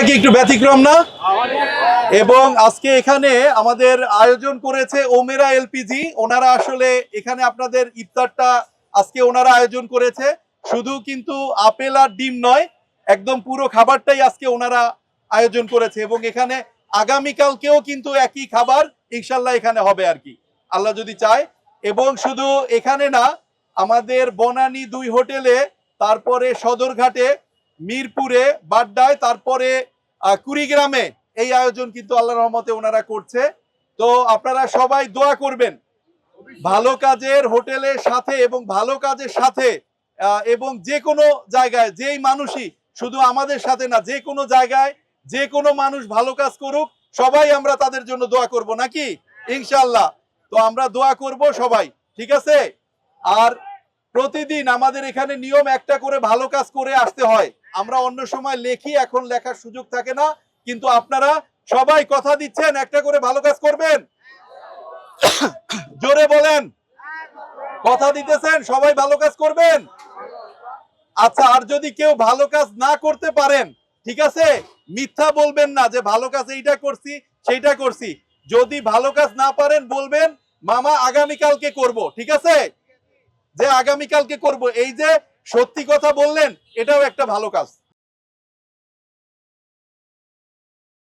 কি একটু ব্যতিক্রম না? এবং আজকে এখানে আমাদের আয়োজন করেছে ওমেরা এলপিজি। ওনারা আসলে এখানে আপনাদের ইফতারটা আজকে ওনারা আয়োজন করেছে। শুধু কিন্তু আপেল আর ডিম নয়, একদম পুরো খাবারটাই আজকে ওনারা আয়োজন করেছে। এবং এখানে আগামীকালকেও কিন্তু একই খাবার ইনশাল্লাহ এখানে হবে আর কি, আল্লাহ যদি চায়। এবং শুধু এখানে না, আমাদের বনানী 2 হোটেলে, তারপরে সদরঘাটে, মিরপুরে, বাড্ডায়, তারপরে কুড়িগ্রামে এই আয়োজন কিন্তু আল্লাহর রহমতে ওনারা করছে। তো আপনারা সবাই দোয়া করবেন ভালো কাজের হোটেলের সাথে এবং ভালো কাজের সাথে, এবং যে কোনো জায়গায় যেই মানুষই, শুধু আমাদের সাথে না, যে কোনো জায়গায় যে কোনো মানুষ ভালো কাজ করুক, সবাই আমরা তাদের জন্য দোয়া করব নাকি ইনশাআল্লাহ। তো আমরা দোয়া করব সবাই, ঠিক আছে? আর প্রতিদিন আমাদের এখানে নিয়ম একটা করে ভালো কাজ করে আসতে হয়। আমরা অন্য সময় লেখি, এখন লেখার সুযোগ থাকে না, কিন্তু আপনারা সবাই কথা দিচ্ছেন একটা করে ভালো কাজ করবেন। জোরে বলেন, কথা দিতেছেন সবাই ভালো কাজ করবেন। আচ্ছা, আর যদি কেউ ভালো কাজ না করতে পারেন, ঠিক আছে, মিথ্যা বলবেন না যে ভালো কাজ এইটা করছি সেইটা করছি। যদি ভালো কাজ না পারেন বলবেন মামা আগামীকালকে করব, ঠিক আছে? যে আগামীকালকে করব, এই যে সত্যি কথা বললেন, এটাও একটা ভালো কাজ।